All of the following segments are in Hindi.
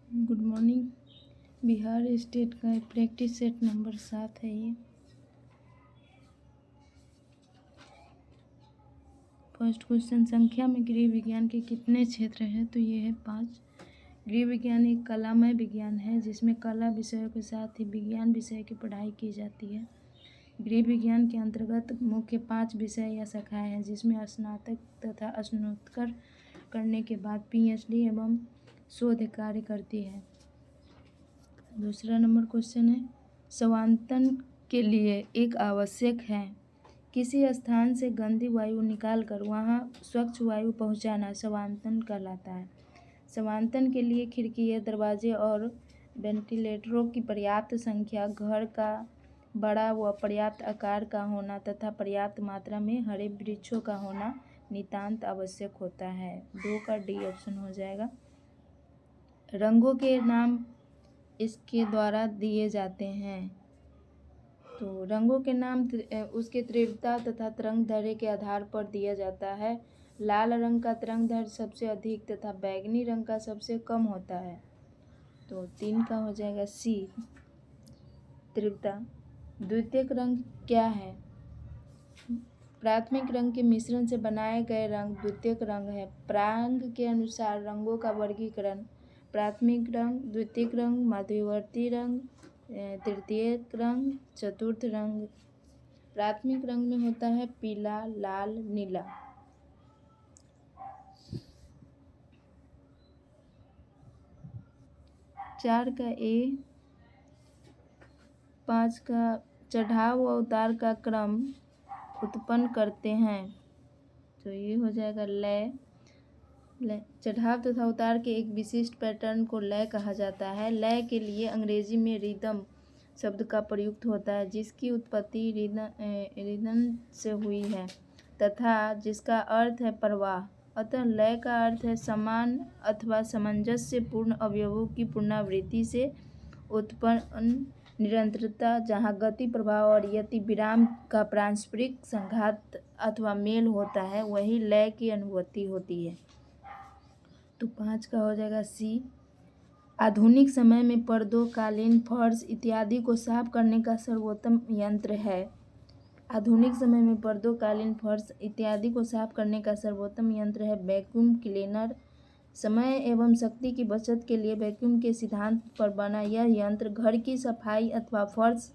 Good morning. बिहार स्टेट का प्रैक्टिस सेट नंबर 7 है ये। फर्स्ट क्वेश्चन, संख्या में गृह विज्ञान के कितने क्षेत्र हैं? तो ये है 5। गृह विज्ञान एक कलामय विज्ञान है जिसमें कला विषयों के साथ ही विज्ञान विषय की पढ़ाई की जाती है। गृह विज्ञान के अंतर्गत मुख्य 5 विषय या शाखाएं हैं जिसमें स्नातक तथा स्नातकोत्तर करने के बाद पीएचडी एवं शोध कार्य करती है। दूसरा नंबर क्वेश्चन है, स्वांतन के लिए एक आवश्यक है। किसी स्थान से गंदी वायु निकालकर वहां स्वच्छ वायु पहुंचाना स्वांतन कहलाता है। स्वांतन के लिए खिड़कियां, दरवाजे और वेंटिलेटरों की पर्याप्त संख्या, घर का बड़ा व पर्याप्त आकार का होना तथा पर्याप्त मात्रा में हरे वृक्षों का होना नितांत आवश्यक होता है। 2 का डी ऑप्शन हो जाएगा। रंगों के नाम इसके द्वारा दिए जाते हैं। तो रंगों के नाम उसके तीव्रता तथा तरंगदैर्घ्य के आधार पर दिया जाता है। लाल रंग का तरंगदैर्घ्य सबसे अधिक तथा बैंगनी रंग का सबसे कम होता है। तो 3 का हो जाएगा सी, तीव्रता। द्वितीयक रंग क्या है? प्राथमिक रंग के मिश्रण से बनाए गए रंग द्वितीयक रंग है। प्रांग के अनुसार रंगों का वर्गीकरण: प्राथमिक रंग, द्वितीयक रंग, मध्यवर्ती रंग, तृतीयक रंग, चतुर्थ रंग। प्राथमिक रंग में होता है पीला, लाल, नीला। चार का ए। 5 का चढ़ाव व उतार का क्रम उत्पन्न करते हैं। तो ये हो जाएगा लय। चढ़ाव तथा उतार के एक विशिष्ट पैटर्न को लय कहा जाता है। लय के लिए अंग्रेजी में रिदम शब्द का प्रयुक्त होता है जिसकी उत्पत्ति रिदम से हुई है तथा जिसका अर्थ है प्रवाह। अतः लय का अर्थ है समान अथवा सामंजस्यपूर्ण अवयवों की पुनरावृत्ति से उत्पन्न निरंतरता, जहाँ गति, प्रभाव और यति विराम का पारस्परिक संघात अथवा मेल होता है, वही लय की अनुभूति होती है। तो 5 का हो जाएगा सी। आधुनिक समय में पर्दों, कालीन, फर्श इत्यादि को साफ करने का सर्वोत्तम यंत्र है। आधुनिक समय में पर्दों, कालीन, फर्श इत्यादि को साफ करने का सर्वोत्तम यंत्र है वैक्यूम क्लीनर। समय एवं शक्ति की बचत के लिए वैक्यूम के सिद्धांत पर बना यह यंत्र घर की सफाई अथवा फर्श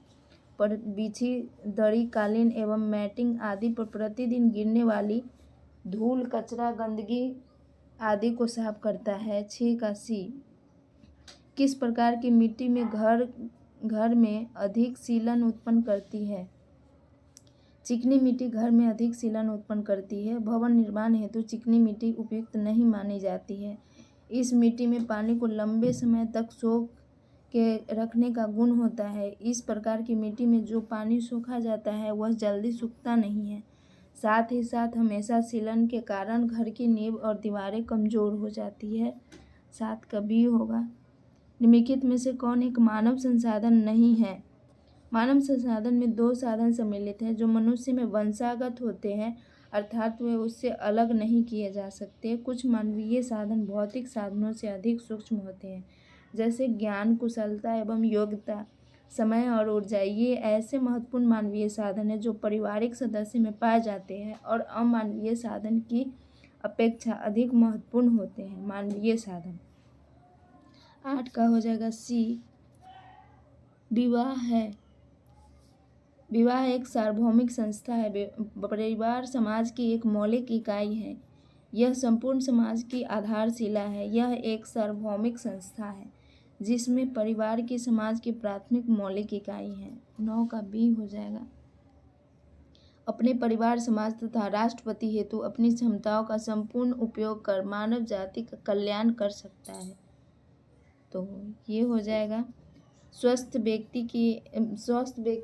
पर बिछी दरी, कालीन एवं मैटिंग आदि पर प्रतिदिन गिरने वाली धूल, कचरा, गंदगी आदि को साफ करता है। 6 का सी। किस प्रकार की मिट्टी में घर में अधिक सीलन उत्पन्न करती है? चिकनी मिट्टी घर में अधिक सीलन उत्पन्न करती है। भवन निर्माण हेतु चिकनी मिट्टी उपयुक्त नहीं मानी जाती है। इस मिट्टी में पानी को लंबे समय तक सोख के रखने का गुण होता है। इस प्रकार की मिट्टी में जो पानी सोखा जाता है वह जल्दी सूखता नहीं है। साथ ही साथ हमेशा सीलन के कारण घर की नींव और दीवारें कमजोर हो जाती है। 7 का बी होगा। निम्नलिखित में से कौन एक मानव संसाधन नहीं है? मानव संसाधन में 2 साधन सम्मिलित हैं जो मनुष्य में वंशागत होते हैं, अर्थात वे उससे अलग नहीं किए जा सकते। कुछ मानवीय साधन भौतिक साधनों से अधिक सूक्ष्म होते हैं, जैसे ज्ञान, कुशलता एवं योग्यता, समय और ऊर्जा। ये ऐसे महत्वपूर्ण मानवीय साधन हैं जो पारिवारिक सदस्य में पाए जाते हैं और अमानवीय साधन की अपेक्षा अधिक महत्वपूर्ण होते हैं। मानवीय साधन। 8 का हो जाएगा सी। विवाह है। विवाह एक सार्वभौमिक संस्था है। परिवार समाज की एक मौलिक इकाई है। यह संपूर्ण समाज की आधारशिला है। यह एक सार्वभौमिक संस्था है जिसमें परिवार की समाज की प्राथमिक मौलिक इकाई है। 9 का बी हो जाएगा। अपने परिवार, समाज तथा राष्ट्रपति हेतु अपनी क्षमताओं का संपूर्ण उपयोग कर मानव जाति का कल्याण कर सकता है। तो ये हो जाएगा स्वस्थ व्यक्ति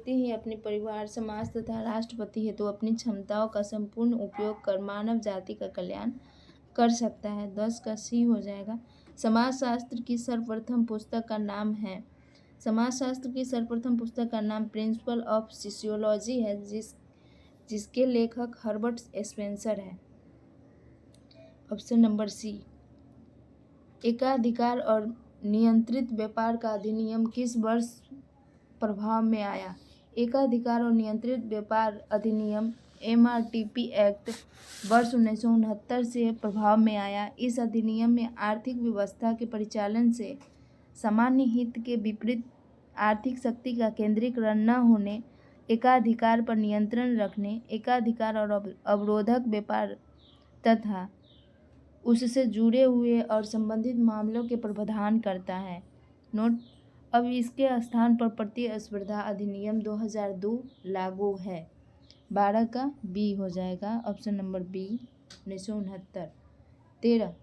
ही अपने परिवार, समाज तथा राष्ट्रपति हेतु अपनी क्षमताओं का संपूर्ण उपयोग कर मानव जाति का कल्याण कर सकता है। 10 का सी हो जाएगा। समाजशास्त्र की सर्वप्रथम पुस्तक का नाम है। समाजशास्त्र की सर्वप्रथम पुस्तक का नाम प्रिंसिपल ऑफ सोशियोलॉजी है जिसके लेखक हर्बर्ट स्पेंसर है। Option number C. एकाधिकार और नियंत्रित व्यापार का अधिनियम किस वर्ष प्रभाव में आया? एकाधिकार और नियंत्रित व्यापार अधिनियम MRTP एक्ट वर्ष 1969 से प्रभाव में आया। इस अधिनियम में आर्थिक व्यवस्था के परिचालन से सामान्य हित के विपरीत आर्थिक शक्ति का केंद्रीकरण न होने, एकाधिकार पर नियंत्रण रखने, एकाधिकार और अवरोधक व्यापार तथा उससे जुड़े हुए और संबंधित मामलों के प्रावधान करता है। नोट: अब इसके स्थान पर प्रतिस्पर्धा अधिनियम 2002 लागू है। 12 का बी हो जाएगा, ऑप्शन नंबर बी 1969। 13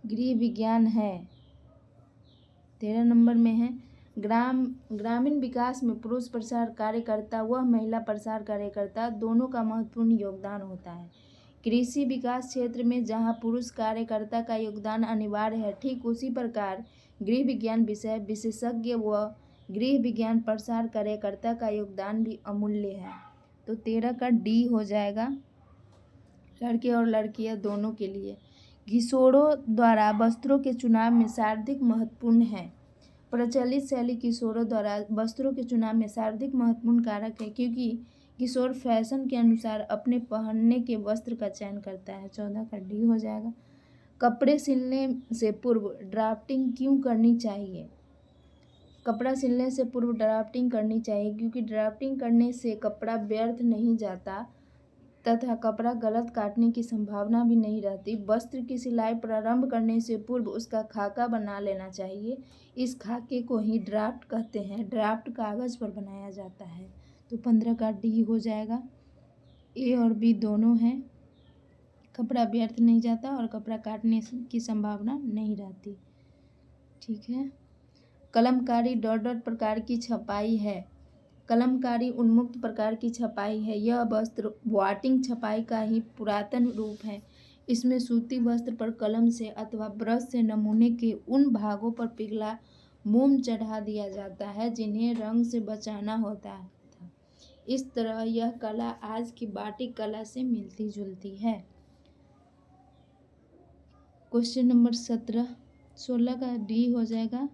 गृह विज्ञान है। 13 नंबर में है ग्रामीण विकास में पुरुष प्रसार कार्यकर्ता व महिला प्रसार कार्यकर्ता दोनों का महत्वपूर्ण योगदान होता है। कृषि विकास क्षेत्र में जहां पुरुष कार्यकर्ता का योगदान अनिवार्य है, ठीक उसी प्रकार गृह विज्ञान विषय विशेषज्ञ व गृह विज्ञान प्रसार कार्यकर्ता का योगदान भी अमूल्य है। तो 13 का डी हो जाएगा, लड़के और लड़कियां दोनों के लिए। किशोरों द्वारा वस्त्रों के चुनाव में सर्वाधिक महत्वपूर्ण है। प्रचलित शैली किशोरों द्वारा वस्त्रों के चुनाव में सर्वाधिक महत्वपूर्ण कारक है, क्योंकि किशोर फैशन के अनुसार अपने पहनने के वस्त्र का चयन करता है। 14 का डी हो जाएगा। कपड़े सिलने से पूर्व ड्राफ्टिंग क्यों करनी चाहिए? कपड़ा सिलने से पूर्व ड्राफ्टिंग करनी चाहिए क्योंकि ड्राफ्टिंग करने से कपड़ा व्यर्थ नहीं जाता तथा कपड़ा गलत काटने की संभावना भी नहीं रहती। वस्त्र की सिलाई प्रारंभ करने से पूर्व उसका खाका बना लेना चाहिए। इस खाके को ही ड्राफ्ट कहते हैं। ड्राफ्ट कागज़ पर बनाया जाता है। तो 15 का डी हो जाएगा। ए और बी दोनों हैं। कपड़ा व्यर्थ नहीं जाता और कपड़ा काटने की संभावना नहीं रहती। ठीक है। कलमकारी डॉट डॉट प्रकार की छपाई है। कलमकारी उन्मुक्त प्रकार की छपाई है। यह वस्त्र वाटिंग छपाई का ही पुरातन रूप है। इसमें सूती वस्त्र पर कलम से अथवा ब्रश से नमूने के उन भागों पर पिघला मोम चढ़ा दिया जाता है जिन्हें रंग से बचाना होता है। इस तरह यह कला आज की बाटिक कला से मिलती जुलती है। क्वेश्चन नंबर 16 का डी हो जाएगा,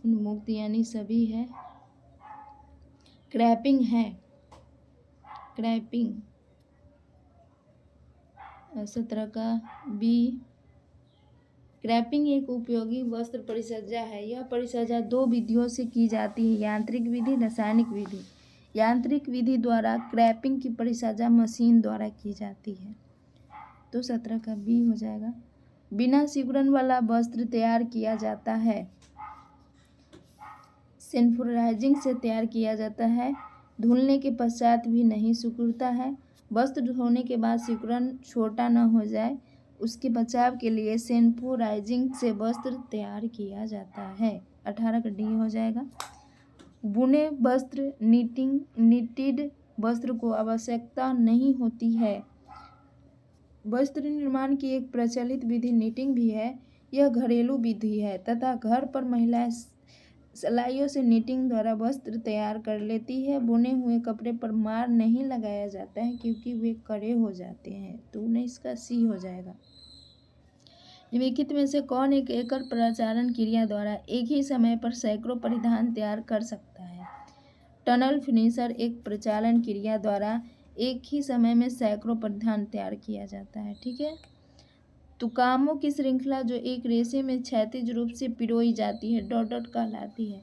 उन्मुक्त यानी सभी है। क्रैपिंग है। क्रैपिंग 17 का बी। क्रैपिंग एक उपयोगी वस्त्र परिसज्जा है। यह परिसज्जा 2 विधियों से की जाती है, यांत्रिक विधि, रासायनिक विधि। यांत्रिक विधि द्वारा क्रैपिंग की परिसज्जा मशीन द्वारा की जाती है। तो 17 का बी हो जाएगा। बिना सिकुड़न वाला वस्त्र तैयार किया जाता है। सेल्फराइजिंग से तैयार किया जाता है। धुलने के पश्चात भी नहीं सिकुड़ता है। वस्त्र धोने के बाद सिकुड़न छोटा न हो जाए, उसके बचाव के लिए सेल्फराइजिंग से वस्त्र तैयार किया जाता है। 18 का डी हो जाएगा। बुने वस्त्र निटेड वस्त्र को आवश्यकता नहीं होती है। वस्त्र निर्माण की एक प्रचलित विधि निटिंग भी है। यह घरेलू विधि है तथा घर पर महिलाएं सिलाइयों से निटिंग द्वारा वस्त्र तैयार कर लेती है। बुने हुए कपड़े पर मार नहीं लगाया जाता है क्योंकि वे कड़े हो जाते हैं। तो 19 का सी हो जाएगा। निम्नलिखित में से कौन एक एकल प्रचालन क्रिया द्वारा एक ही समय पर सैकड़ों परिधान तैयार कर सकता है? टनल फिनिशर एक प्रचालन क्रिया द्वारा एक ही समय में सैकड़ों परिधान तैयार किया जाता है। ठीक है। तुकामों की श्रृंखला जो एक रेशे में क्षैतिज रूप से पिरोई जाती है डॉट डॉट कहलाती है।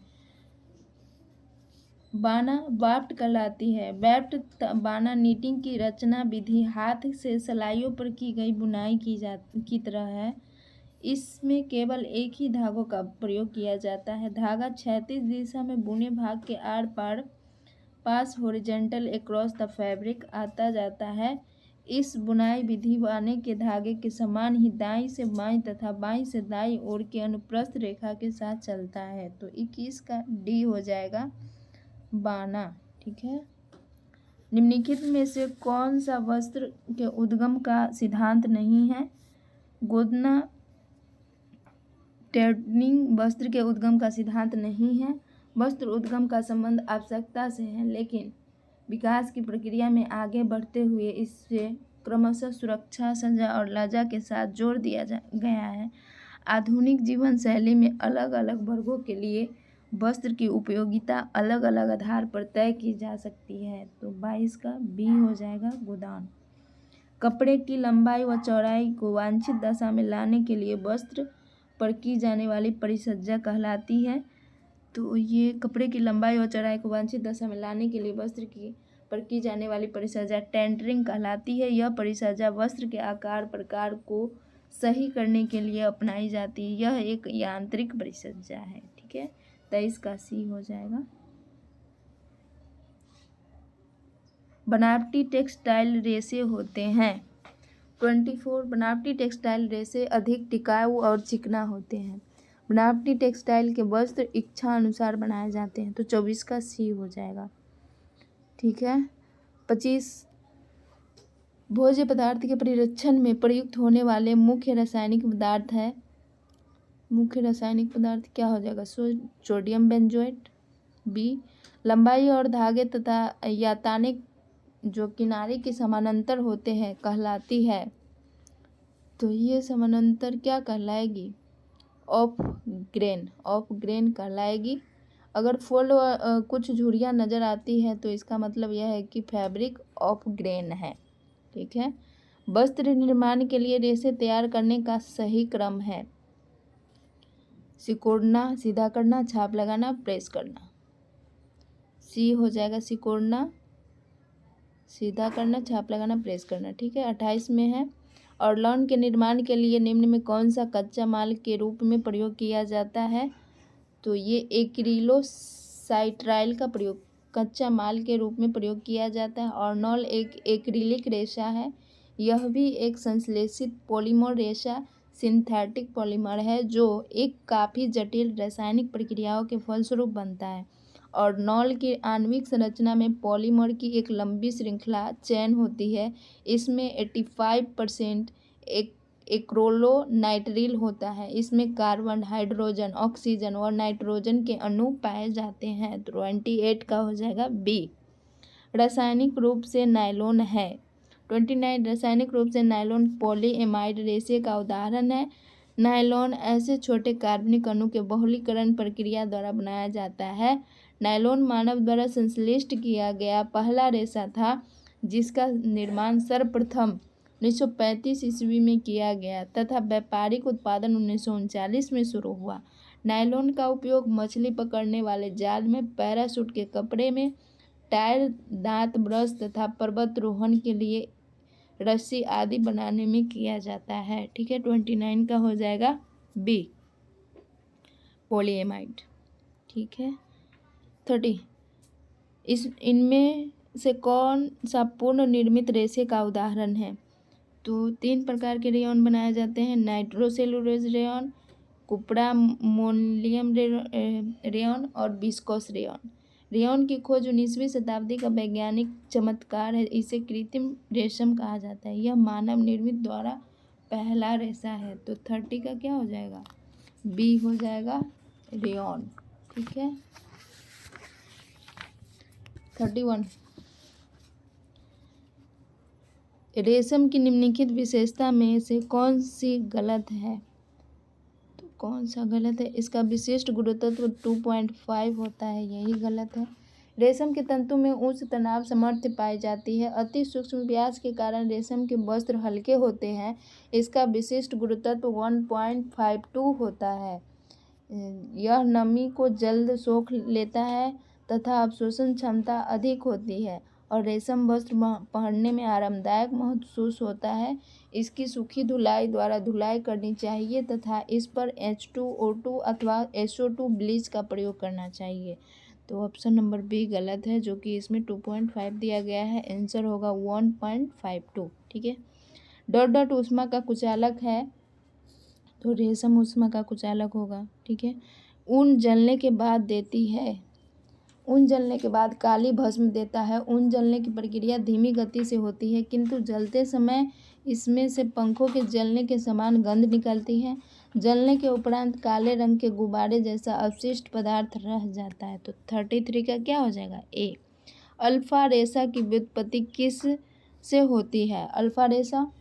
बाना वाफ्ट कहलाती है। वाफ्ट बाना नीटिंग की रचना विधि हाथ से सिलाइयों पर की गई बुनाई की तरह है। इसमें केवल एक ही धागों का प्रयोग किया जाता है। धागा क्षैतिज दिशा में बुने भाग के आर पार पास हॉरिजॉन्टल अक्रॉस द फैब्रिक आता जाता है। इस बुनाई विधि बाने के धागे के समान ही दाईं से बाईं तथा बाईं से दाईं ओर के अनुप्रस्थ रेखा के साथ चलता है। तो 21 का डी हो जाएगा, बाना। ठीक है। निम्नलिखित में से कौन सा वस्त्र के उद्गम का सिद्धांत नहीं है? गोदना टर्निंग वस्त्र के उद्गम का सिद्धांत नहीं है। वस्त्र उद्गम का संबंध आवश्यकता से है, लेकिन विकास की प्रक्रिया में आगे बढ़ते हुए इससे क्रमशः सुरक्षा, सजा और लज्जा के साथ जोड़ दिया गया है। आधुनिक जीवन शैली में अलग अलग वर्गों के लिए वस्त्र की उपयोगिता अलग अलग आधार पर तय की जा सकती है। तो 22 का बी हो जाएगा गोदान। कपड़े की लंबाई व चौड़ाई को वांछित दशा में लाने के लिए वस्त्र पर की जाने वाली परिसज्जा कहलाती है। तो ये कपड़े की लंबाई व चौड़ाई को वांछित दशा में लाने के लिए वस्त्र पर की जाने वाली परिसज्जा टेंटरिंग कहलाती है। यह परिसज्जा वस्त्र के आकार प्रकार को सही करने के लिए अपनाई जाती है। यह एक यांत्रिक परिसज्जा है। ठीक है, 23 का सी हो जाएगा। बनावटी टेक्सटाइल रेशे होते हैं। 24 बनावटी टेक्सटाइल रेशे अधिक टिकाऊ और चिकना होते हैं। बनावटी टेक्सटाइल के वस्त्र इच्छा अनुसार बनाए जाते हैं। तो 24 का सी हो जाएगा। ठीक है, 25 भोज्य पदार्थ के परिरक्षण में प्रयुक्त होने वाले मुख्य रासायनिक पदार्थ है। मुख्य रासायनिक पदार्थ क्या हो जाएगा? Sodium benzoate. बी लंबाई और धागे तथा या ताने जो किनारे के समानांतर होते हैं कहलाती है। तो ये समानांतर क्या कहलाएगी? ऑफ ग्रेन कहलाएगी। अगर फोल्ड कुछ झुर्रियाँ नज़र आती है तो इसका मतलब यह है कि फैब्रिक ऑफ ग्रेन है। ठीक है, वस्त्र निर्माण के लिए रेशे तैयार करने का सही क्रम है सिकोड़ना, सीधा करना, छाप लगाना, प्रेस करना। सी हो जाएगा सिकोड़ना, सीधा करना, छाप लगाना, प्रेस करना। ठीक है, 28 में है ऑर्लॉन के निर्माण के लिए निम्न में कौन सा कच्चा माल के रूप में प्रयोग किया जाता है? तो ये एक्रिलोसाइट्राइल का प्रयोग कच्चा माल के रूप में प्रयोग किया जाता है। ऑर्नॉल एक एक्रिलिक रेशा है। यह भी एक संश्लेषित पॉलीमर रेशा सिंथेटिक पॉलीमर है जो एक काफ़ी जटिल रासायनिक प्रक्रियाओं के फलस्वरूप बनता है। ऑर्नॉल की आणविक संरचना में पॉलीमर की एक लंबी श्रृंखला चेन होती है। इसमें 85% एक्रोलोनाइट्रिल होता है। इसमें कार्बन, हाइड्रोजन, ऑक्सीजन और नाइट्रोजन के अणु पाए जाते हैं। 28 का हो जाएगा बी। रासायनिक रूप से नायलॉन है। 29 रासायनिक रूप से नायलॉन पॉलीएमाइड रेशे का उदाहरण है। नायलॉन ऐसे छोटे कार्बनिक अणु के बहुलीकरण प्रक्रिया द्वारा बनाया जाता है। नायलॉन मानव द्वारा संश्लेषित किया गया पहला रेशा था जिसका निर्माण सर्वप्रथम 1935 ईस्वी में किया गया तथा व्यापारिक उत्पादन 1939 में शुरू हुआ। नायलॉन का उपयोग मछली पकड़ने वाले जाल में, पैराशूट के कपड़े में, टायर, दांत ब्रश तथा पर्वतारोहण के लिए रस्सी आदि बनाने में किया जाता है। ठीक है, 29 का हो जाएगा बी पॉलीएमाइड। ठीक है, 30 इनमें से कौन सा पूर्ण निर्मित रेशे का उदाहरण है? तो 3 प्रकार के रेयॉन बनाए जाते हैं। नाइट्रोसेलुलोज रेयॉन, कुप्रामोनियम रेयॉन और विस्कोस रेयॉन। रेयॉन की खोज 19वीं शताब्दी का वैज्ञानिक चमत्कार है। इसे कृत्रिम रेशम कहा जाता है। यह मानव निर्मित द्वारा पहला रेशा है। तो 30 का क्या हो जाएगा? बी हो जाएगा रेयॉन। ठीक है, 31 रेशम की निम्नलिखित विशेषता में से कौन सी गलत है? तो कौन सा गलत है? इसका विशिष्ट गुरुत्व 2.5 होता है, यही गलत है। रेशम के तंतु में उच्च तनाव सामर्थ्य पाई जाती है। अति सूक्ष्म व्यास के कारण रेशम के वस्त्र हल्के होते हैं। इसका विशिष्ट गुरुत्व 1.52 होता है। यह नमी को जल्द सोख लेता है तथा अवशोषण क्षमता अधिक होती है और रेशम वस्त्र पहनने में आरामदायक महसूस होता है। इसकी सूखी धुलाई द्वारा धुलाई करनी चाहिए तथा इस पर H2O2 अथवा SO2 ब्लीच का प्रयोग करना चाहिए। तो ऑप्शन नंबर बी गलत है, जो कि इसमें 2.5 दिया गया है। आंसर होगा 1.52। ठीक है, डॉट डॉट ऊष्मा का कुचालक है, तो रेशम ऊष्मा का कुचालक होगा। ठीक है, ऊन जलने के बाद देती है, ऊन जलने के बाद काली भस्म देता है। ऊन जलने की प्रक्रिया धीमी गति से होती है किंतु जलते समय इसमें से पंखों के जलने के समान गंध निकलती है। जलने के उपरांत काले रंग के गुब्बारे जैसा अवशिष्ट पदार्थ रह जाता है। तो 33 का क्या हो जाएगा? ए। अल्फा रेशा की व्युत्पत्ति किस से होती है। अल्फा रेशा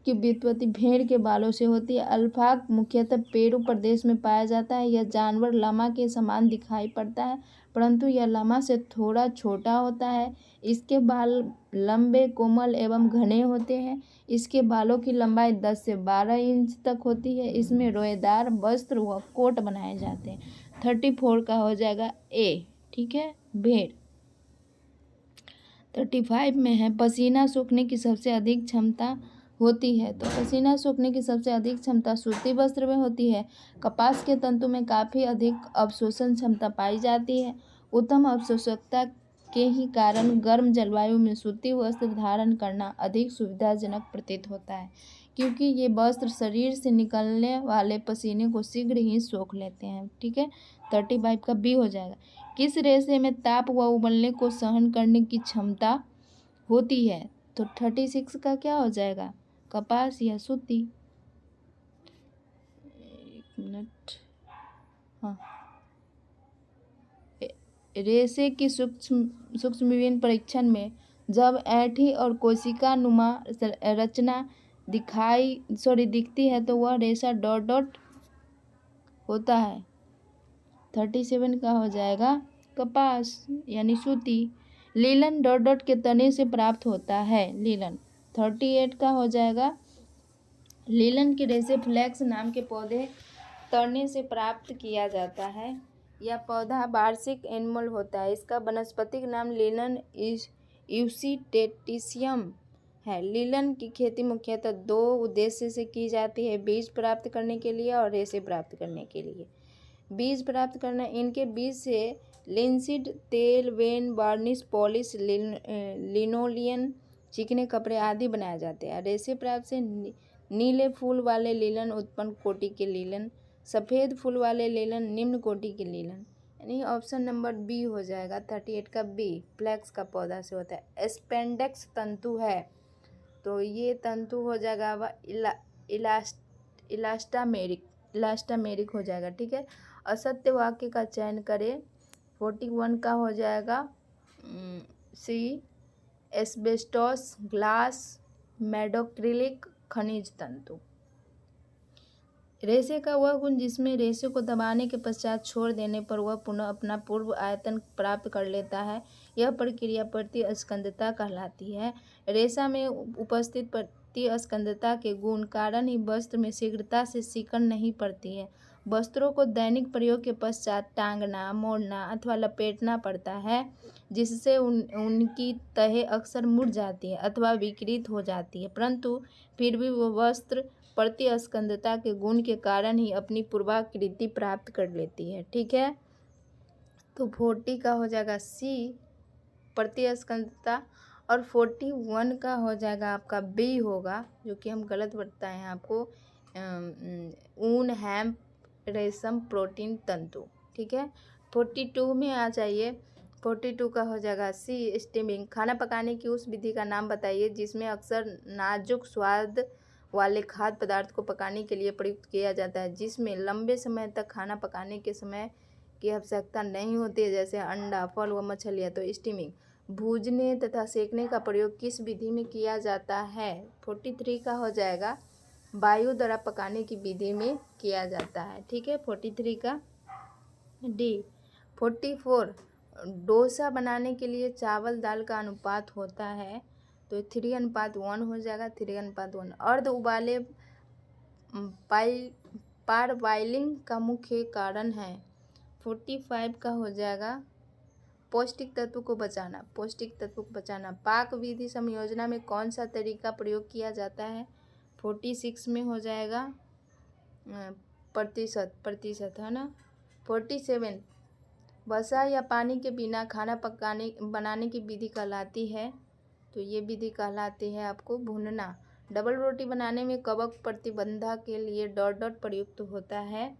की व्युत्पत्ति भेड़ के बालों से होती है। अल्पाक मुख्यतः पेरू प्रदेश में पाया जाता है। यह जानवर लामा के समान दिखाई पड़ता है, परंतु यह लामा से थोड़ा छोटा होता है। इसके बाल लंबे, कोमल एवं घने होते हैं। इसके बालों की लंबाई 10 से 12 इंच तक होती है। इसमें रोएदार वस्त्र व कोट बनाए जाते हैं। 34 का हो जाएगा ए। ठीक है, भेड़। 35 में है पसीना सूखने की सबसे अधिक क्षमता होती है। तो पसीना सूखने की सबसे अधिक क्षमता सूती वस्त्र में होती है। कपास के तंतु में काफ़ी अधिक अवशोषण क्षमता पाई जाती है। उत्तम अवशोषकता के ही कारण गर्म जलवायु में सूती वस्त्र धारण करना अधिक सुविधाजनक प्रतीत होता है, क्योंकि ये वस्त्र शरीर से निकलने वाले पसीने को शीघ्र ही सोख लेते हैं। ठीक है, 35 का बी हो जाएगा। किस रेशे में ताप व उबलने को सहन करने की क्षमता होती है? तो 36 का क्या हो जाएगा? कपास या सूती। एक मिनट, हाँ। रेशे की सूक्ष्मजीव परीक्षण में जब ऐंठी और कोशिका नुमा रचना दिखती है तो वह रेशा डॉट डॉट होता है। 37 का हो जाएगा कपास यानी सूती। लीलन डॉट डॉट के तने से प्राप्त होता है। लीलन। 38 का हो जाएगा लीलन के रेशे फ्लैक्स नाम के पौधे तने से प्राप्त किया जाता है। यह पौधा वार्षिक एनुअल होता है। इसका वनस्पतिक नाम लीलन यूसिटेटिसियम है। लीलन की खेती मुख्यतः 2 उद्देश्य से की जाती है: बीज प्राप्त करने के लिए और रेशे प्राप्त करने के लिए। बीज प्राप्त करना, इनके बीज से लिनसीड तेल, वेन, वार्निश, पॉलिश, लिनोलियन, चिकने कपड़े आदि बनाए जाते हैं। रेशे प्राप्त से नीले फूल वाले लीलन उत्पन्न कोटि के लीलन, सफ़ेद फूल वाले लीलन निम्न कोटि के लीलन। यानी ऑप्शन नंबर बी हो जाएगा 38 का बी। फ्लैक्स का पौधा से होता है। स्पेंडेक्स तंतु है, तो ये तंतु हो जाएगा इलास्टामेरिक हो जाएगा। ठीक है, असत्य वाक्य का चयन करें। 41 का हो जाएगा सी। एस्बेस्टोस, ग्लास, मेडोक्रिलिक खनिज तंतु। रेशे का वह गुण जिसमें रेशे को दबाने के पश्चात छोड़ देने पर वह पुनः अपना पूर्व आयतन प्राप्त कर लेता है, यह प्रक्रिया प्रतिस्कंदता कहलाती है। रेशा में उपस्थित प्रतिस्कंदता के गुण कारण ही वस्त्र में शीघ्रता से सिकुड़ नहीं पड़ती है। वस्त्रों को दैनिक प्रयोग के पश्चात टांगना, मोड़ना अथवा लपेटना पड़ता है, जिससे उनकी तहें अक्सर मुड़ जाती है अथवा विकृत हो जाती है, परंतु फिर भी वह वस्त्र प्रतिस्कंदता के गुण के कारण ही अपनी पूर्वाकृति प्राप्त कर लेती है। ठीक है, तो 40 का हो जाएगा सी प्रतिस्कंदता, और 41 का हो जाएगा आपका बी होगा, जो कि हम गलत बताए हैं आपको। ऊन, हेम्प, रेशम, प्रोटीन तंतु। ठीक है, 42 में आ जाइए। 42 का हो जाएगा सी स्टीमिंग। खाना पकाने की उस विधि का नाम बताइए जिसमें अक्सर नाजुक स्वाद वाले खाद्य पदार्थ को पकाने के लिए प्रयुक्त किया जाता है, जिसमें लंबे समय तक खाना पकाने के समय की आवश्यकता नहीं होती है, जैसे अंडा, फल व मछलियाँ। तो स्टीमिंग। भूनने तथा सेकने का प्रयोग किस विधि में किया जाता है? 43 का हो जाएगा वायु द्वारा पकाने की विधि में किया जाता है। ठीक है, 43 का डी। 44 डोसा बनाने के लिए चावल दाल का अनुपात होता है, तो 3:1 हो जाएगा। 3:1 अर्ध उबाले पारबॉइलिंग का मुख्य कारण है। 45 का हो जाएगा पौष्टिक तत्व को बचाना। पौष्टिक तत्व को बचाना। पाक विधि संयोजना में कौन सा तरीका प्रयोग किया जाता है? 46 में हो जाएगा प्रतिशत है ना। 47 वसा या पानी के बिना खाना बनाने की विधि कहलाती है, तो ये विधि कहलाती है आपको भूनना। डबल रोटी बनाने में कवक प्रतिबंधा के लिए डॉट डॉट प्रयुक्त होता है,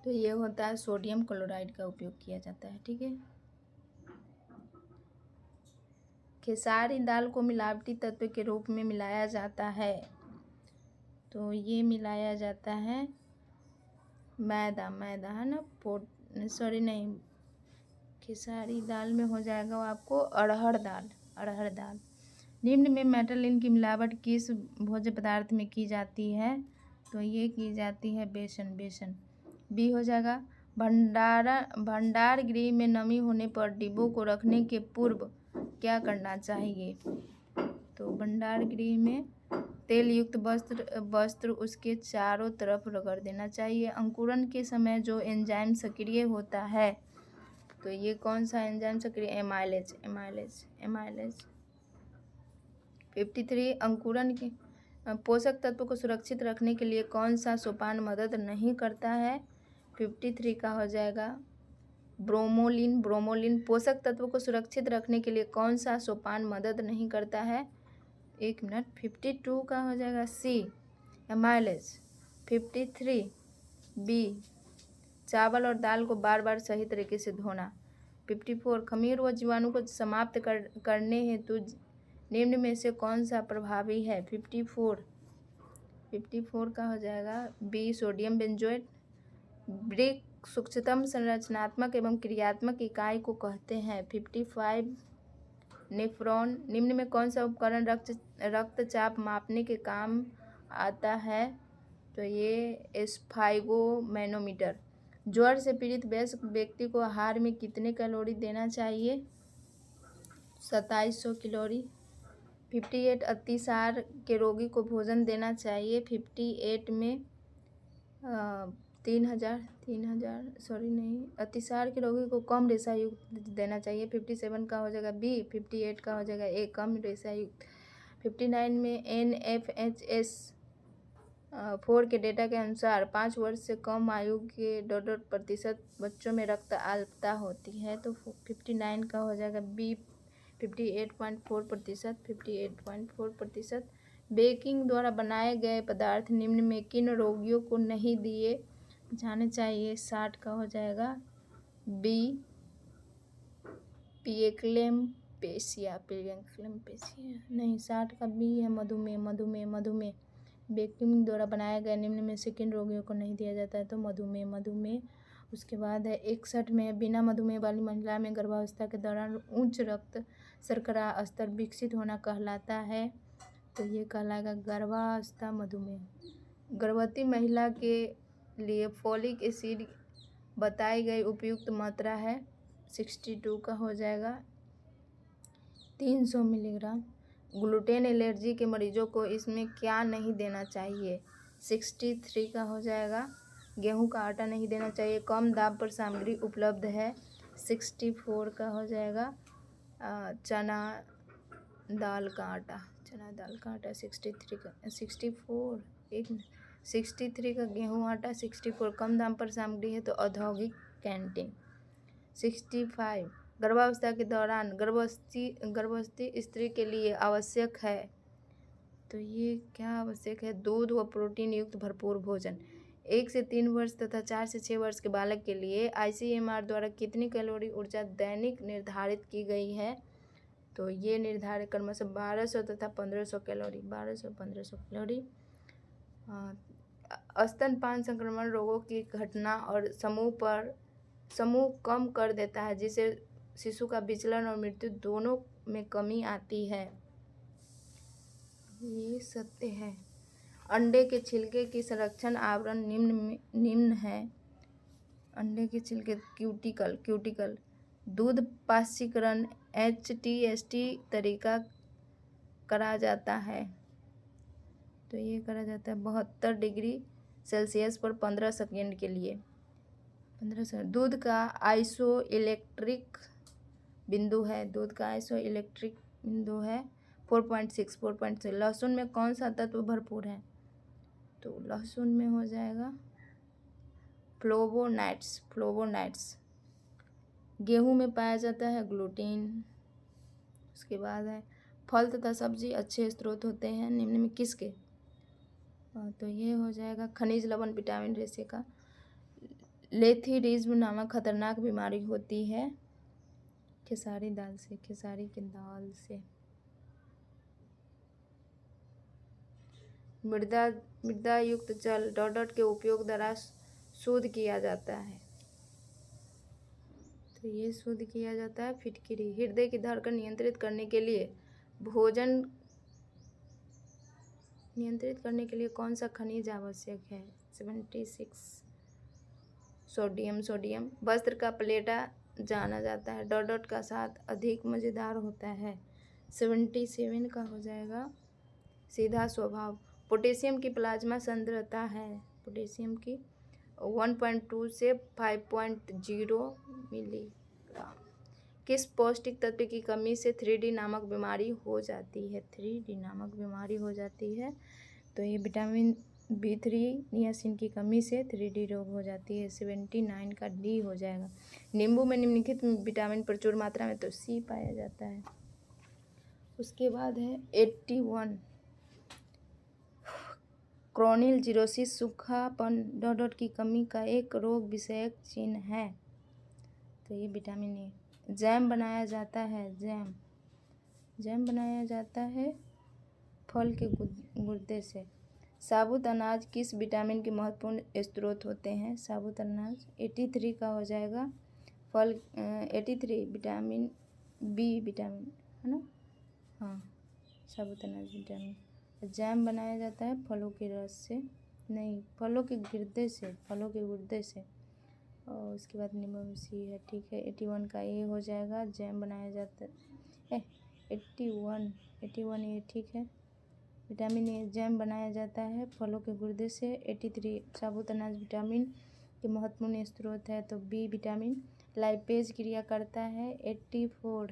तो ये होता है सोडियम क्लोराइड का उपयोग किया जाता है। ठीक है, खेसारी दाल को मिलावटी तत्व के रूप में मिलाया जाता है, तो ये मिलाया जाता है मैदा है ना। खेसारी दाल में हो जाएगा आपको अरहर दाल। निम्न में मेटलिन की मिलावट किस भोज्य पदार्थ में की जाती है? तो ये की जाती है बेसन। बी हो जाएगा। भंडार गृह में नमी होने पर डिब्बों को रखने के पूर्व क्या करना चाहिए? तो भंडार गृह में तेल युक्त वस्त्र उसके चारों तरफ रगड़ देना चाहिए। अंकुरण के समय जो एंजाइम सक्रिय होता है, तो ये कौन सा एंजाइम सक्रिय? एमाइलेज। 53 अंकुरण के पोषक तत्व को सुरक्षित रखने के लिए कौन सा सोपान मदद नहीं करता है? 53 का हो जाएगा ब्रोमोलिन। पोषक तत्व को सुरक्षित रखने के लिए कौन सा सोपान मदद नहीं करता है? 52 का हो जाएगा सी, एमाइलेज। 53 बी, चावल और दाल को बार बार सही तरीके से धोना। 54 खमीर व जीवाणु को समाप्त करने हेतु निम्न में से कौन सा प्रभावी है? 54 का हो जाएगा बी, सोडियम बेंजोएट। ब्रिक सूक्ष्मतम संरचनात्मक एवं क्रियात्मक इकाई को कहते हैं। 55 नेफ्रॉन। निम्न में कौन सा उपकरण रक्तचाप मापने के काम आता है? तो ये स्फाइगोमैनोमीटर। ज्वर से पीड़ित वयस्क व्यक्ति को आहार में कितने कैलोरी देना चाहिए? 2700 कैलोरी। 58 अतिसार के रोगी को भोजन देना चाहिए। 58 में 3000 अतिसार के रोगी को कम रेशा युक्त देना चाहिए। 57 का हो जाएगा बी। 58 का हो जाएगा ए, कम रेशा युक्त। 59 में NFHS 4 के डेटा के अनुसार 5 वर्ष से कम आयु के 2% बच्चों में रक्त अल्पता होती है। तो 59 का हो जाएगा बी, 58.4%। 58.4%। बेकिंग द्वारा बनाए गए पदार्थ निम्न में किन रोगियों को नहीं दिए जाने चाहिए? 60 का हो जाएगा बी, पिएक्लेम्पेसिया नहीं, 60 का बी है, मधुमेह। बेकिंग द्वारा बनाए गए निम्न में से किन रोगियों को नहीं दिया जाता है? तो मधुमेह। उसके बाद है 61 में बिना मधुमेह वाली महिला में गर्भावस्था के दौरान उच्च रक्त शर्करा स्तर विकसित होना कहलाता है। तो ये कहलाएगा गर्भावस्था मधुमेह। गर्भवती महिला के लिए फोलिक एसिड बताई गई उपयुक्त मात्रा है। 62 का हो जाएगा 300 मिलीग्राम। ग्लूटेन एलर्जी के मरीजों को इसमें क्या नहीं देना चाहिए? 63 का हो जाएगा गेहूं का आटा नहीं देना चाहिए, कम दाम पर सामग्री उपलब्ध है। 64 का हो जाएगा चना दाल का आटा। 63 का गेहूं आटा। 64 कम दाम पर सामग्री है, तो औद्योगिक कैंटीन। 65 गर्भावस्था के दौरान गर्भवती स्त्री के लिए आवश्यक है। तो ये क्या आवश्यक है? दूध व प्रोटीन युक्त भरपूर भोजन। 1 से 3 वर्ष तथा 4 से 6 वर्ष के बालक के लिए ICMR द्वारा कितनी कैलोरी ऊर्जा दैनिक निर्धारित की गई है? तो ये निर्धारित क्रमशः 1200 तथा 1500 कैलोरी। 1200-1500 कैलोरी। स्तनपान संक्रमण रोगों की घटना और समूह कम कर देता है, जिससे शिशु का विचलन और मृत्यु दोनों में कमी आती है। ये सत्य है। अंडे के छिलके की संरक्षण आवरण निम्न है। अंडे के छिलके क्यूटिकल। दूध पाश्चीकरण HTST तरीका करा जाता है। तो ये करा जाता है 72 डिग्री सेल्सियस पर 15 सेकेंड के लिए। 15 सेकेंड। दूध का आइसोइलेक्ट्रिक बिंदु है। 4.6। लहसुन में कौन सा तत्व भरपूर है? तो लहसुन में हो जाएगा फ्लोवोनाइड्स। गेहूं में पाया जाता है ग्लूटीन। उसके बाद है फल तथा सब्जी अच्छे स्रोत होते हैं निम्न में किसके? तो ये हो जाएगा खनिज लवण विटामिन रेशे का। लेथिरिज्म नामक खतरनाक बीमारी होती है खेसारी की दाल से। मृदा युक्त जल के उपयोग द्वारा शुद्ध किया जाता है। तो ये शुद्ध किया जाता है फिटकिरी। हृदय की धड़कन नियंत्रित करने के लिए भोजन नियंत्रित करने के लिए कौन सा खनिज आवश्यक है? 76 सोडियम। वस्त्र का प्लेटा जाना जाता है डॉट डॉट का साथ अधिक मज़ेदार होता है। 77 का हो जाएगा सीधा स्वभाव। पोटेशियम की प्लाज्मा सांद्रता है पोटेशियम की 1.2 से 5.0 मिलीग्राम। किस पौष्टिक तत्व की कमी से 3D नामक बीमारी हो जाती है? 3D नामक बीमारी हो जाती है तो ये विटामिन B3 नियासिन की कमी से 3D रोग हो जाती है। 79 का D हो जाएगा। नींबू में निम्नलिखित विटामिन प्रचुर मात्रा में तो C पाया जाता है। उसके बाद है 81 क्रोनिलजीरोसिस सूखापन डॉट डॉट की कमी का एक रोग विषयक चिन्ह है तो ये विटामिन ए। जैम बनाया जाता है जैम बनाया जाता है फल के गुर्दे से। साबुत अनाज किस विटामिन के महत्वपूर्ण स्रोत होते हैं? साबुत अनाज 83 का हो जाएगा फल 83 विटामिन बी विटामिन है ना। हाँ साबुत अनाज विटामिन। जैम बनाया जाता है फलों के रस से नहीं फलों के गुर्दे से और उसके बाद नींबू में सी है ठीक है। 81 का ए हो जाएगा जैम बनाया जाता है 81 ये ठीक है। विटामिन ए जैम बनाया जाता है फलों के गुर्दे से। 83 साबुत अनाज विटामिन के महत्वपूर्ण स्रोत है तो बी विटामिन। लाइपेज क्रिया करता है 84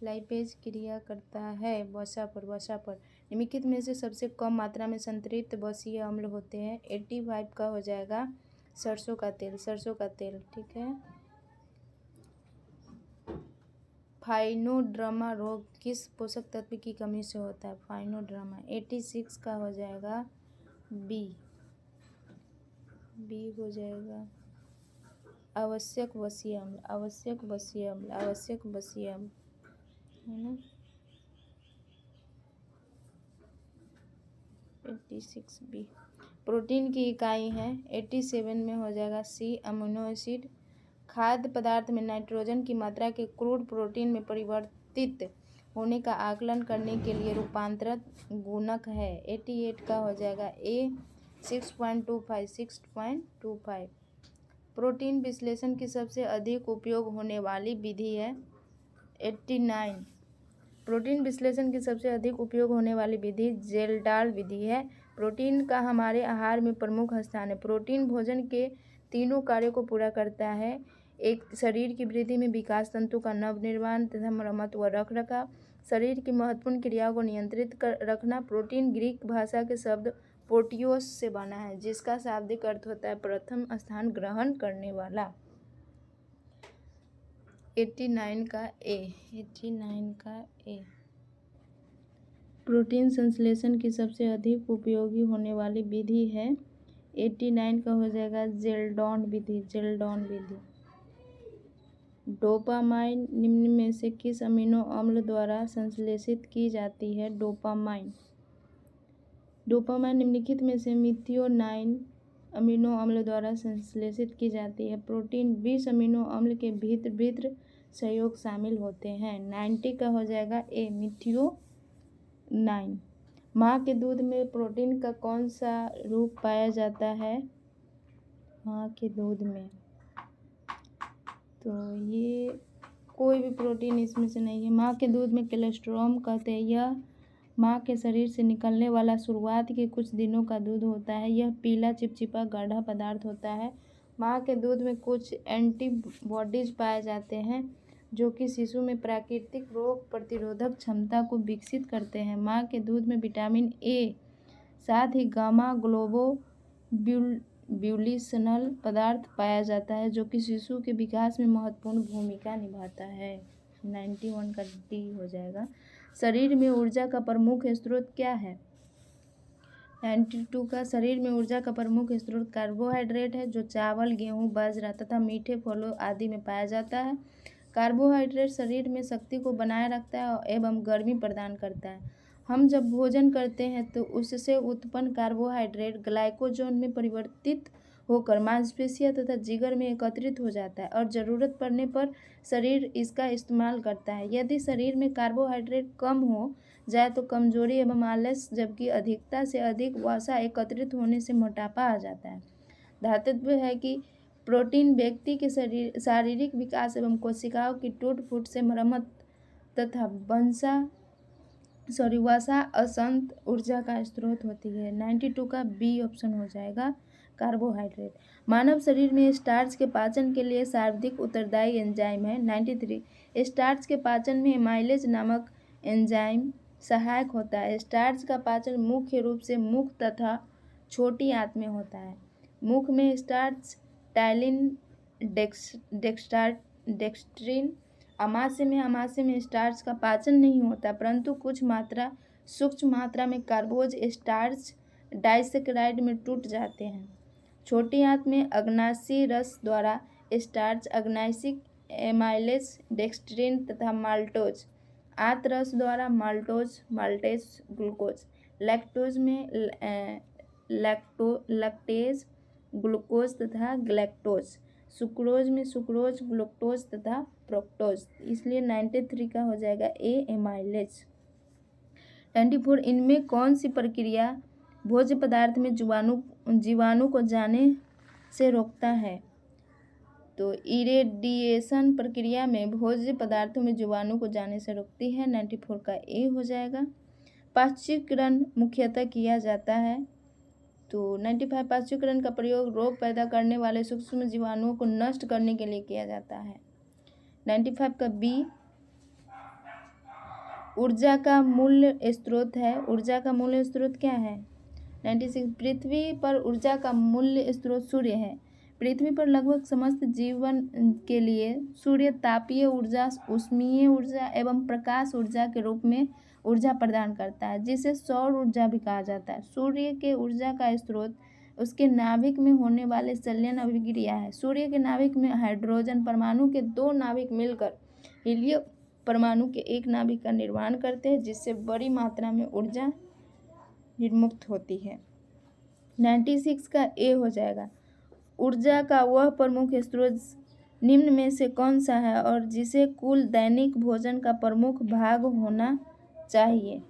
लाइपेज क्रिया करता है वसा पर। निम्नलिखित में से सबसे कम मात्रा में संतृप्त वसीय अम्ल होते हैं। 85 का हो जाएगा सरसों का तेल ठीक है। फाइनोड्रमा रोग किस पोषक तत्व की कमी से होता है? फाइनोड्रमा 86 का हो जाएगा बी हो जाएगा आवश्यक वसीय अम्ल है ना। 86 बी। प्रोटीन की इकाई है 87 में हो जाएगा सी अमीनो एसिड। खाद्य पदार्थ में नाइट्रोजन की मात्रा के क्रूड प्रोटीन में परिवर्तित होने का आकलन करने के लिए रूपांतरित गुणक है। 88 का हो जाएगा ए 6.25। प्रोटीन विश्लेषण की सबसे अधिक उपयोग होने वाली विधि है 89। प्रोटीन विश्लेषण की सबसे अधिक उपयोग होने वाली विधि जेल्डाल विधि है। प्रोटीन का हमारे आहार में प्रमुख स्थान है। प्रोटीन भोजन के तीनों कार्यों को पूरा करता है। एक शरीर की वृद्धि में विकास, तंतु का नवनिर्माण तथा मरम्मत व रखरखाव, शरीर की महत्वपूर्ण क्रियाओं को नियंत्रित कर रखना। प्रोटीन ग्रीक भाषा के शब्द प्रोटियोस से बना है जिसका शाब्दिक अर्थ होता है प्रथम स्थान ग्रहण करने वाला। 89 का ए। प्रोटीन संश्लेषण की सबसे अधिक उपयोगी होने वाली विधि है 89 का हो जाएगा जेल्डॉन विधि। डोपामाइन निम्न में से किस अमीनो अम्ल द्वारा संश्लेषित की जाती है? डोपामाइन निम्नलिखित में से मिथियोनाइन अमीनो अम्ल द्वारा संश्लेषित की जाती है। प्रोटीन 20 अमीनो अम्ल के भीतर सहयोग शामिल होते हैं। 90 का हो जाएगा ए मिथियोनाइन। माँ के दूध में प्रोटीन का कौन सा रूप पाया जाता है? माँ के दूध में तो ये कोई भी प्रोटीन इसमें से नहीं है। माँ के दूध में कोलेस्ट्रॉल कहते हैं। यह माँ के शरीर से निकलने वाला शुरुआत के कुछ दिनों का दूध होता है। यह पीला चिपचिपा गाढ़ा पदार्थ होता है। माँ के दूध में कुछ एंटीबॉडीज पाए जाते हैं जो कि शिशु में प्राकृतिक रोग प्रतिरोधक क्षमता को विकसित करते हैं। माँ के दूध में विटामिन ए साथ ही गामा ग्लोबुलिनल पदार्थ पाया जाता है जो कि शिशु के विकास में महत्वपूर्ण भूमिका निभाता है। 91 का डी हो जाएगा। शरीर में ऊर्जा का प्रमुख स्रोत क्या है? 92 का शरीर में ऊर्जा का प्रमुख स्रोत कार्बोहाइड्रेट है जो चावल, गेहूं, बाजरा तथा मीठे फलों आदि में पाया जाता है। कार्बोहाइड्रेट शरीर में शक्ति को बनाए रखता है एवं गर्मी प्रदान करता है। हम जब भोजन करते हैं तो उससे उत्पन्न कार्बोहाइड्रेट ग्लाइकोजन में परिवर्तित होकर मांसपेशियां तथा जिगर में एकत्रित हो जाता है और ज़रूरत पड़ने पर शरीर इसका इस्तेमाल करता है। यदि शरीर में कार्बोहाइड्रेट कम हो जाए तो कमजोरी एवं आलस, जबकि अधिकता से अधिक वसा एकत्रित होने से मोटापा आ जाता है। धातव्य है कि प्रोटीन व्यक्ति के शारीरिक विकास एवं कोशिकाओं की टूट फूट से मरम्मत तथा वसा असंत ऊर्जा का स्रोत होती है। 92 का बी ऑप्शन हो जाएगा कार्बोहाइड्रेट। मानव शरीर में स्टार्च के पाचन के लिए सर्वाधिक उत्तरदायी एंजाइम है। 93 स्टार्च के पाचन में एमाइलेज नामक एंजाइम सहायक होता है। स्टार्च का पाचन मुख्य रूप से मुख तथा छोटी आंत में होता है। मुख में स्टार्च, टाइलिन, डेक्सट्रिन। अमाशय में स्टार्च का पाचन नहीं होता, परंतु सूक्ष्म मात्रा में कार्बोज स्टार्च डाइसेकेराइड में टूट जाते हैं। छोटी आंत में अग्नाशी रस द्वारा स्टार्च, अग्नाशिक एमाइलेज, डेक्सट्रिन तथा माल्टोज। आंत रस द्वारा माल्टेज, ग्लूकोज। लैक्टोज में लैक्टेज, ग्लूकोज तथा गैलेक्टोज। सुक्रोज में सुक्रोज, ग्लूकोज तथा फ्रुक्टोज। इसलिए 93 का हो जाएगा ए एमाइलेज। 94 इनमें कौन सी प्रक्रिया भोज्य पदार्थ में जीवाणु को जाने से रोकता है? तो इरेडिएशन प्रक्रिया में भोज्य पदार्थों में जीवाणु को जाने से रोकती है। 94 का ए हो जाएगा। पाश्चुकरण मुख्यतः किया जाता है। तो 95 पाश्चुकरण का प्रयोग रोग पैदा करने वाले सूक्ष्म जीवाणुओं को नष्ट करने के लिए किया जाता है। 95 का बी ऊर्जा का मूल स्रोत है। ऊर्जा का मूल स्रोत क्या है? 96 पृथ्वी पर ऊर्जा का मूल स्रोत सूर्य है। पृथ्वी पर लगभग समस्त जीवन के लिए सूर्य तापीय ऊर्जा, ऊष्मीय ऊर्जा एवं प्रकाश ऊर्जा के रूप में ऊर्जा प्रदान करता है, जिसे सौर ऊर्जा भी कहा जाता है। सूर्य के ऊर्जा का स्रोत उसके नाभिक में होने वाले संलयन अभिक्रिया है। सूर्य के नाभिक में हाइड्रोजन परमाणु के 2 नाभिक मिलकर हीलियम परमाणु के एक नाभिक का निर्माण करते हैं, जिससे बड़ी मात्रा में ऊर्जा निर्मुक्त होती है। 96 का ए हो जाएगा। ऊर्जा का वह प्रमुख स्रोत निम्न में से कौन सा है और जिसे कुल दैनिक भोजन का प्रमुख भाग होना चाहिए?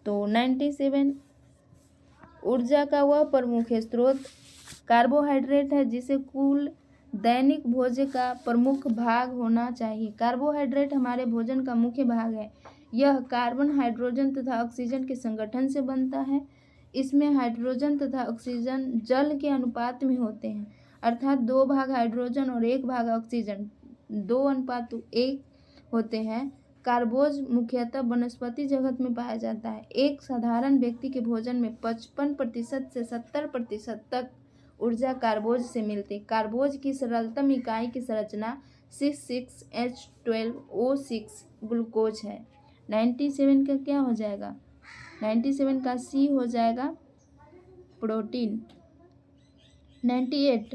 तो 97 ऊर्जा का वह प्रमुख स्रोत कार्बोहाइड्रेट है, जिसे कुल दैनिक भोजन का प्रमुख भाग होना चाहिए। कार्बोहाइड्रेट हमारे भोजन का मुख्य भाग है। यह कार्बन, हाइड्रोजन तथा ऑक्सीजन के संगठन से बनता है। इसमें हाइड्रोजन तथा ऑक्सीजन जल के अनुपात में होते हैं, अर्थात 2 भाग हाइड्रोजन और 1 भाग ऑक्सीजन 2:1 होते हैं। कार्बोज मुख्यतः वनस्पति जगत में पाया जाता है। एक साधारण व्यक्ति के भोजन में 55% से 70% तक ऊर्जा कार्बोज से मिलती है। कार्बोज की सरलतम इकाई की संरचना 6,6H12O6 ग्लूकोज है। 97 का क्या हो जाएगा? 97 का सी हो जाएगा प्रोटीन। 98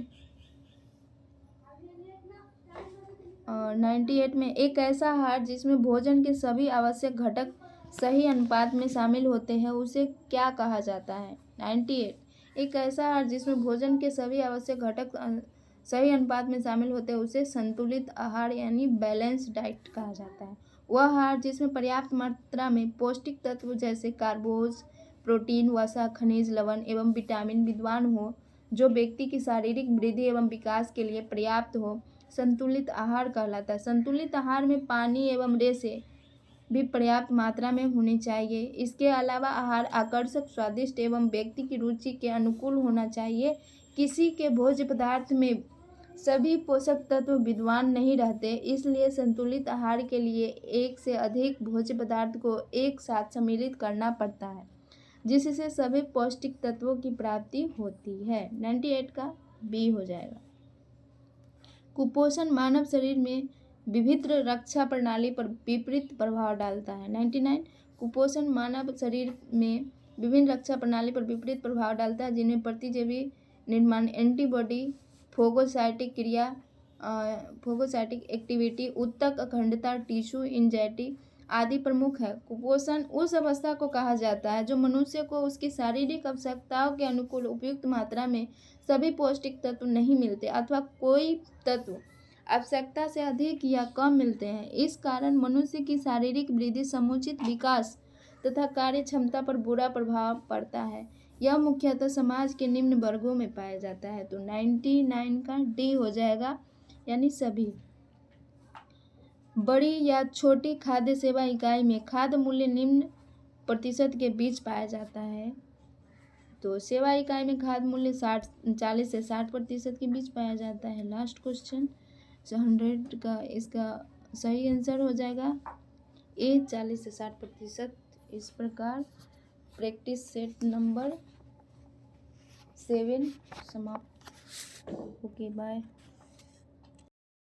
में एक ऐसा आहार जिसमें भोजन के सभी आवश्यक घटक सही अनुपात में शामिल होते हैं, उसे क्या कहा जाता है? 98 एक ऐसा आहार जिसमें भोजन के सभी आवश्यक घटक सही अनुपात में शामिल होते हैं, उसे संतुलित आहार यानी बैलेंस्ड डाइट कहा जाता है। वह आहार जिसमें पर्याप्त मात्रा में पौष्टिक तत्व जैसे कार्बोज, प्रोटीन, वसा, खनिज, लवण एवं विटामिन विद्वान हो, जो व्यक्ति की शारीरिक वृद्धि एवं विकास के लिए पर्याप्त हो, संतुलित आहार कहलाता है। संतुलित आहार में पानी एवं रेशे भी पर्याप्त मात्रा में होनी चाहिए। इसके अलावा आहार आकर्षक, स्वादिष्ट एवं व्यक्ति की रुचि के अनुकूल होना चाहिए। किसी के भोज्य पदार्थ में सभी पोषक तत्व विद्वान नहीं रहते, इसलिए संतुलित आहार के लिए एक से अधिक भोज्य पदार्थ को एक साथ सम्मिलित करना पड़ता है, जिससे सभी पौष्टिक तत्वों की प्राप्ति होती है। 98 का बी हो जाएगा। कुपोषण मानव शरीर में विभिन्न रक्षा प्रणाली पर विपरीत प्रभाव डालता है। 99 कुपोषण मानव शरीर में विभिन्न रक्षा प्रणाली पर विपरीत प्रभाव डालता है, जिनमें प्रतिजैवी निर्माण, एंटीबॉडी, फोगोसाइटिक क्रिया, फोगोसाइटिक एक्टिविटी, ऊतक अखंडता, टिश्यू इंजैटी आदि प्रमुख है। कुपोषण उस अवस्था को कहा जाता है जो मनुष्य को उसकी शारीरिक आवश्यकताओं के अनुकूल उपयुक्त मात्रा में सभी पौष्टिक तत्व नहीं मिलते अथवा कोई तत्व आवश्यकता से अधिक या कम मिलते हैं। इस कारण मनुष्य की शारीरिक वृद्धि, समुचित विकास तथा कार्य क्षमता पर बुरा प्रभाव पड़ता है। यह मुख्यतः समाज के निम्न वर्गों में पाया जाता है। तो 99 का डी हो जाएगा, यानी सभी। बड़ी या छोटी खाद्य सेवा इकाई में खाद्य मूल्य निम्न प्रतिशत के बीच पाया जाता है। तो सेवा इकाई में खाद्य मूल्य 40 से 60% के बीच पाया जाता है। लास्ट क्वेश्चन 100 का इसका सही आंसर हो जाएगा ए, 40 से 60%। इस प्रकार प्रैक्टिस सेट नंबर 7 समाप्त। Okay, bye.